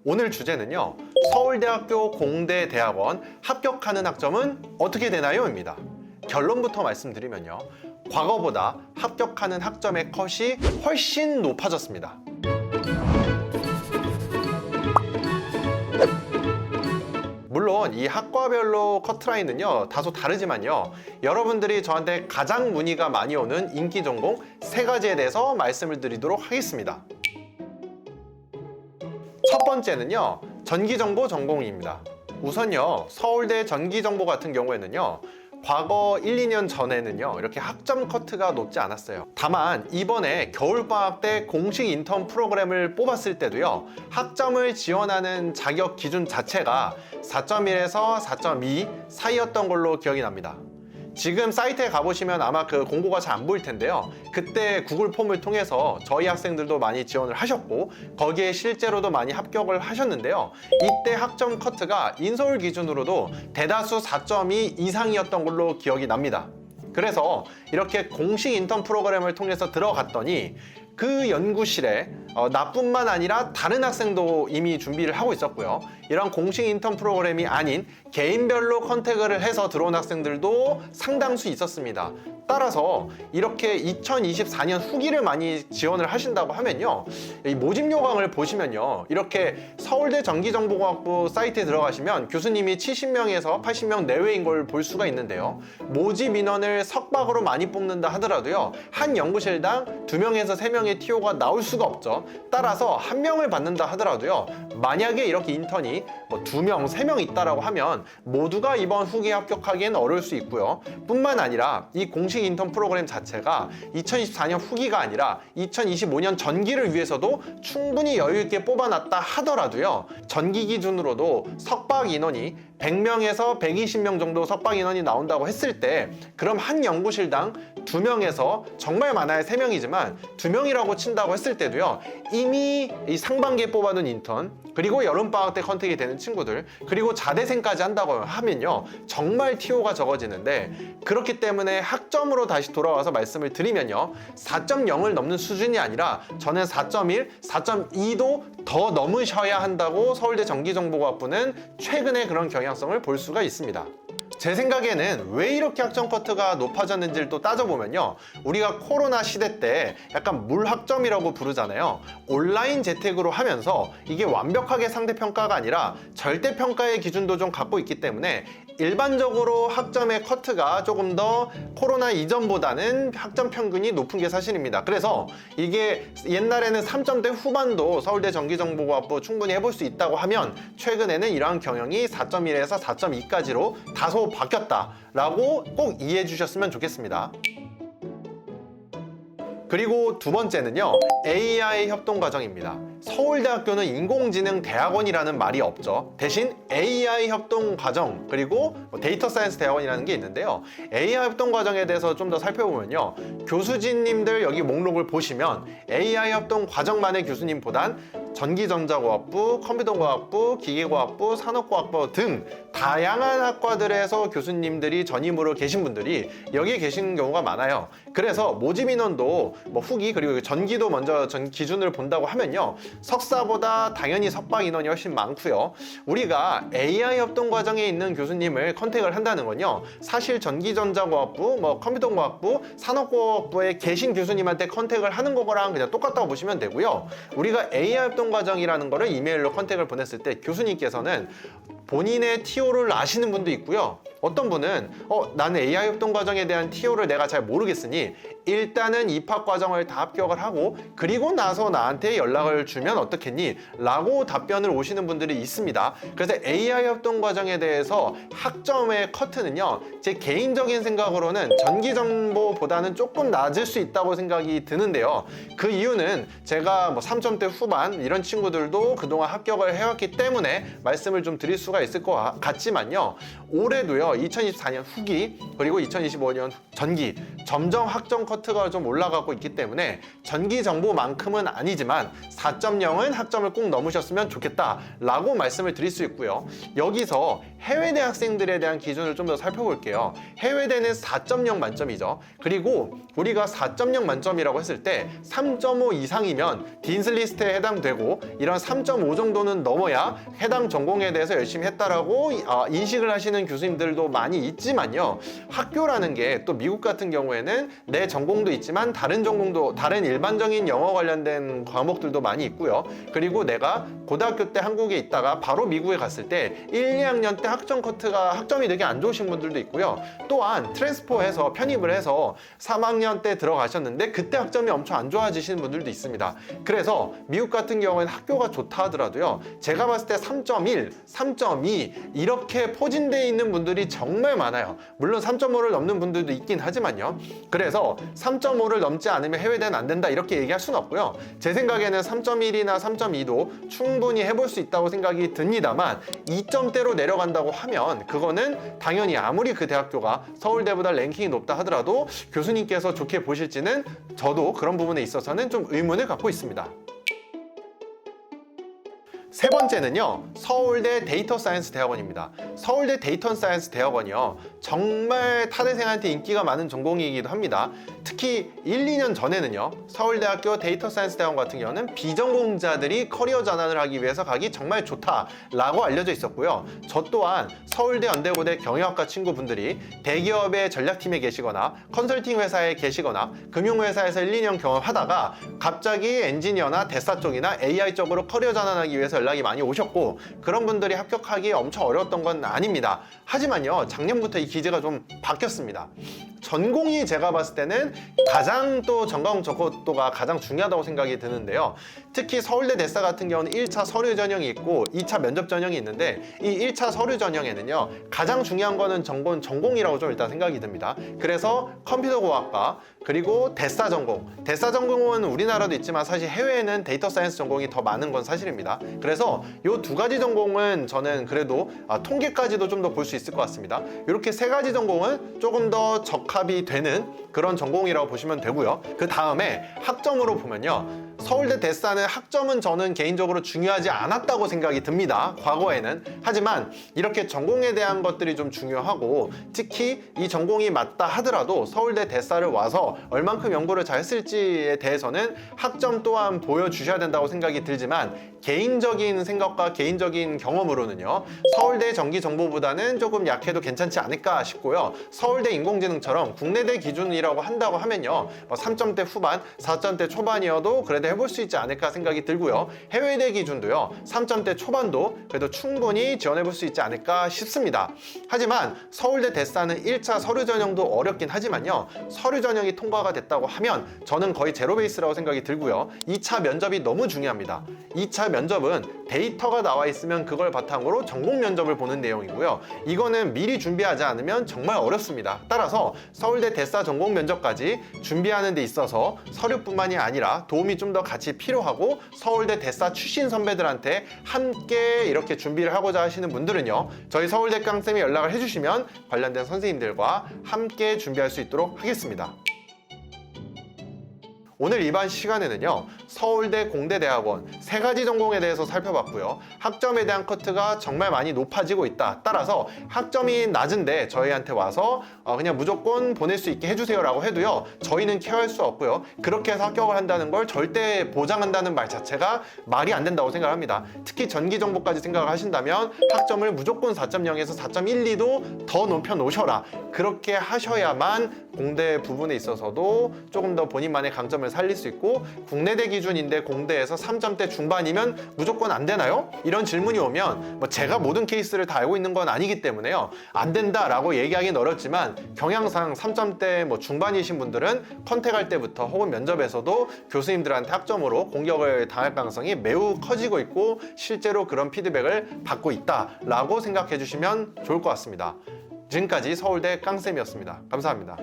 오늘 주제는요, 서울대학교 공대대학원 합격하는 학점은 어떻게 되나요? 입니다. 결론부터 말씀드리면요, 과거보다 합격하는 학점의 컷이 훨씬 높아졌습니다. 물론 이 학과별로 커트라인은요 다소 다르지만요, 여러분들이 저한테 가장 문의가 많이 오는 인기 전공 3가지에 대해서 말씀을 드리도록 하겠습니다. 첫 번째는요, 전기정보 전공입니다. 우선요, 서울대 전기정보 같은 경우에는요, 과거 1, 2년 전에는요 이렇게 학점 커트가 높지 않았어요. 다만 이번에 겨울방학 때 공식 인턴 프로그램을 뽑았을 때도요, 학점을 지원하는 자격 기준 자체가 4.1에서 4.2 사이였던 걸로 기억이 납니다. 지금 사이트에 가보시면 아마 그 공고가 잘 안 보일 텐데요, 그때 구글 폼을 통해서 저희 학생들도 많이 지원을 하셨고 거기에 실제로도 많이 합격을 하셨는데요, 이때 학점 커트가 인서울 기준으로도 대다수 4.2 이상이었던 걸로 기억이 납니다. 그래서 이렇게 공식 인턴 프로그램을 통해서 들어갔더니 그 연구실에 나뿐만 아니라 다른 학생도 이미 준비를 하고 있었고요, 이런 공식 인턴 프로그램이 아닌 개인별로 컨택을 해서 들어온 학생들도 상당수 있었습니다. 따라서 이렇게 2024년 후기를 많이 지원을 하신다고 하면요, 이 모집 요강을 보시면요, 이렇게 서울대 전기정보공학부 사이트에 들어가시면 교수님이 70명에서 80명 내외인 걸 볼 수가 있는데요, 모집 인원을 석박으로 많이 뽑는다 하더라도요, 한 연구실당 2명에서 3명의 TO가 나올 수가 없죠. 따라서 1명을 받는다 하더라도요, 만약에 이렇게 인턴이 2명, 3명 있다라고 하면 모두가 이번 후기에 합격하기엔 어려울 수 있고요, 뿐만 아니라 이 공식 인턴 프로그램 자체가 2024년 후기가 아니라 2025년 전기를 위해서도 충분히 여유있게 뽑아놨다 하더라도요, 전기 기준으로도 석박 인원이 100명에서 120명 정도 석박 인원이 나온다고 했을 때, 그럼 한 연구실당 2명에서 정말 많아야 3명이지만 2명이라고 친다고 했을 때도요, 이미 이 상반기에 뽑아둔 인턴, 그리고 여름방학 때 컨택이 되는 친구들, 그리고 자대생까지 한다고 하면요, 정말 TO가 적어지는데, 그렇기 때문에 학점으로 다시 돌아와서 말씀을 드리면요, 4.0을 넘는 수준이 아니라 저는 4.1, 4.2도 더 넘으셔야 한다고 서울대 전기정보과학부는 최근에 그런 경향성을 볼 수가 있습니다. 제 생각에는 왜 이렇게 학점 커트가 높아졌는지를 또 따져보면요, 우리가 코로나 시대 때 약간 물학점이라고 부르잖아요. 온라인 재택으로 하면서 이게 완벽하게 상대평가가 아니라 절대평가의 기준도 좀 갖고 있기 때문에 일반적으로 학점의 커트가 조금 더 코로나 이전보다는 학점 평균이 높은 게 사실입니다. 그래서 이게 옛날에는 3점대 후반도 서울대 전기정보과학부 충분히 해볼 수 있다고 하면 최근에는 이러한 경영이 4.1에서 4.2까지로 다소 바뀌었다라고 꼭 이해해 주셨으면 좋겠습니다. 그리고 두 번째는요, AI 협동과정입니다. 서울대학교는 인공지능 대학원이라는 말이 없죠. 대신 AI 협동과정, 그리고 데이터 사이언스 대학원이라는 게 있는데요, AI 협동과정에 대해서 좀 더 살펴보면요, 교수진님들 여기 목록을 보시면 AI 협동과정만의 교수님보단 전기전자과학부, 컴퓨터과학부, 기계과학부, 산업과학부 등 다양한 학과들에서 교수님들이 전임으로 계신 분들이 여기에 계신 경우가 많아요. 그래서 모집 인원도 후기, 그리고 전기도 먼저 기준을 본다고 하면요, 석사보다 당연히 석박 인원이 훨씬 많고요, 우리가 AI 협동 과정에 있는 교수님을 컨택을 한다는 건요, 사실 전기전자과학부, 컴퓨터과학부, 산업과학부에 계신 교수님한테 컨택을 하는 거랑 그냥 똑같다고 보시면 되고요, 우리가 AI 협동 과정이라는 거를 이메일로 컨택을 보냈을 때 교수님께서는 본인의 TO를 아시는 분도 있고요, 어떤 분은 나는 AI 협동 과정에 대한 TO를 내가 잘 모르겠으니 일단은 입학 과정을 다 합격을 하고 그리고 나서 나한테 연락을 주면 어떻겠니? 라고 답변을 오시는 분들이 있습니다. 그래서 AI 협동 과정에 대해서 학점의 커트는요, 제 개인적인 생각으로는 전기정보보다는 조금 낮을 수 있다고 생각이 드는데요, 그 이유는 제가 3점대 후반 이런 친구들도 그동안 합격을 해왔기 때문에 말씀을 좀 드릴 수가 있을 것 같지만요, 올해도요 하면서 2024년 후기 그리고 2025년 전기 점점 학점 커트가 좀 올라가고 있기 때문에 전기 정보만큼은 아니지만 4.0은 학점을 꼭 넘으셨으면 좋겠다라고 말씀을 드릴 수 있고요. 여기서 해외대 학생들에 대한 기준을 좀 더 살펴볼게요. 해외대는 4.0 만점이죠. 그리고 우리가 4.0 만점이라고 했을 때 3.5 이상이면 딘스 리스트에 해당되고 이런 3.5 정도는 넘어야 해당 전공에 대해서 열심히 했다라고 인식을 하시는 교수님들도 많이 있지만요. 학교라는 게 또 미국 같은 경우에는 내 전공도 있지만 다른 전공도 다른 일반적인 영어 관련된 과목들도 많이 있고요. 그리고 내가 고등학교 때 한국에 있다가 바로 미국에 갔을 때 1, 2학년 때 학점 커트가 학점이 되게 안 좋으신 분들도 있고요. 또한 트랜스포해서 편입을 해서 3학년 때 들어가셨는데 그때 학점이 엄청 안 좋아지시는 분들도 있습니다. 그래서 미국 같은 경우에는 학교가 좋다 하더라도요. 제가 봤을 때 3.1, 3.2 이렇게 포진되어 있는 분들이 정말 많아요. 물론 3.5를 넘는 분들도 있긴 하지만요. 그래서 3.5를 넘지 않으면 해외대는 안 된다 이렇게 얘기할 수는 없고요. 제 생각에는 3.1이나 3.2도 충분히 해볼 수 있다고 생각이 듭니다만 2점대로 내려간다고 하면 그거는 당연히 아무리 그 대학교가 서울대보다 랭킹이 높다 하더라도 교수님께서 좋게 보실지는 저도 그런 부분에 있어서는 좀 의문을 갖고 있습니다. 세 번째는요, 서울대 데이터 사이언스 대학원입니다. 서울대 데이터 사이언스 대학원이요, 정말 타대생한테 인기가 많은 전공이기도 합니다. 특히 1, 2년 전에는요, 서울대학교 데이터 사이언스 대학원 같은 경우는 비전공자들이 커리어 전환을 하기 위해서 가기 정말 좋다라고 알려져 있었고요. 저 또한 서울대 연대고대 경영학과 친구분들이 대기업의 전략팀에 계시거나 컨설팅 회사에 계시거나 금융회사에서 1, 2년 경험하다가 갑자기 엔지니어나 데사 쪽이나 AI 쪽으로 커리어 전환하기 위해서 연락이 많이 오셨고 그런 분들이 합격하기 엄청 어려웠던 건 아닙니다. 하지만요, 작년부터 이 기제가 좀 바뀌었습니다. 전공이 제가 봤을 때는 가장 또 전공 적합도가 가장 중요하다고 생각이 드는데요. 특히 서울대 대사 같은 경우는 1차 서류 전형이 있고 2차 면접 전형이 있는데 이 1차 서류 전형에는요, 가장 중요한 거는 전공이라고 좀 일단 생각이 듭니다. 그래서 컴퓨터공학과 그리고 대사 전공은 우리나라도 있지만 사실 해외에는 데이터 사이언스 전공이 더 많은 건 사실입니다. 그래서 이 두 가지 전공은 저는 그래도 통계까지도 좀 더 볼 수 있을 것 같습니다. 이렇게 세 가지 전공은 조금 더 적합이 되는 그런 전공이라고 보시면 되고요. 그 다음에 학점으로 보면요, 서울대 대사는 학점은 저는 개인적으로 중요하지 않았다고 생각이 듭니다. 과거에는. 하지만 이렇게 전공에 대한 것들이 좀 중요하고 특히 이 전공이 맞다 하더라도 서울대 대사를 와서 얼만큼 연구를 잘 했을지에 대해서는 학점 또한 보여주셔야 된다고 생각이 들지만 개인적인 생각과 개인적인 경험으로는요, 서울대 전기정보보다는 조금 약해도 괜찮지 않을까 싶고요. 서울대 인공지능처럼 국내대 기준이라고 한다고 하면요, 3점대 후반, 4점대 초반이어도 그래도 해볼 수 있지 않을까 생각이 들고요. 해외대 기준도요, 3점대 초반도 그래도 충분히 지원해볼 수 있지 않을까 싶습니다. 하지만 서울대 대사는 1차 서류 전형도 어렵긴 하지만요, 서류 전형이 통과가 됐다고 하면 저는 거의 제로 베이스라고 생각이 들고요. 2차 면접이 너무 중요합니다. 2차 면접은 데이터가 나와 있으면 그걸 바탕으로 전공 면접을 보는 내용이고요. 이거는 미리 준비하지 않으면 정말 어렵습니다. 따라서 서울대 대사 전공 면접까지 준비하는 데 있어서 서류뿐만이 아니라 도움이 좀 더 같이 필요하고 서울대 대사 출신 선배들한테 함께 이렇게 준비를 하고자 하시는 분들은요, 저희 서울대 깡쌤이 연락을 해주시면 관련된 선생님들과 함께 준비할 수 있도록 하겠습니다. 오늘 이번 시간에는요, 서울대 공대대학원 세 가지 전공에 대해서 살펴봤고요. 학점에 대한 커트가 정말 많이 높아지고 있다. 따라서 학점이 낮은데 저희한테 와서 그냥 무조건 보낼 수 있게 해주세요 라고 해도요, 저희는 케어할 수 없고요. 그렇게 해서 합격을 한다는 걸 절대 보장한다는 말 자체가 말이 안 된다고 생각합니다. 특히 전기정보까지 생각을 하신다면 학점을 무조건 4.0에서 4.12도 더 높여 놓으셔라. 그렇게 하셔야만 공대 부분에 있어서도 조금 더 본인만의 강점을 살릴 수 있고, 국내대 기준인데 공대에서 3점대 중반이면 무조건 안 되나요? 이런 질문이 오면 제가 모든 케이스를 다 알고 있는 건 아니기 때문에요, 안 된다라고 얘기하기는 어렵지만 경향상 3점대 중반이신 분들은 컨택할 때부터 혹은 면접에서도 교수님들한테 학점으로 공격을 당할 가능성이 매우 커지고 있고 실제로 그런 피드백을 받고 있다라고 생각해 주시면 좋을 것 같습니다. 지금까지 서울대 깡쌤이었습니다. 감사합니다.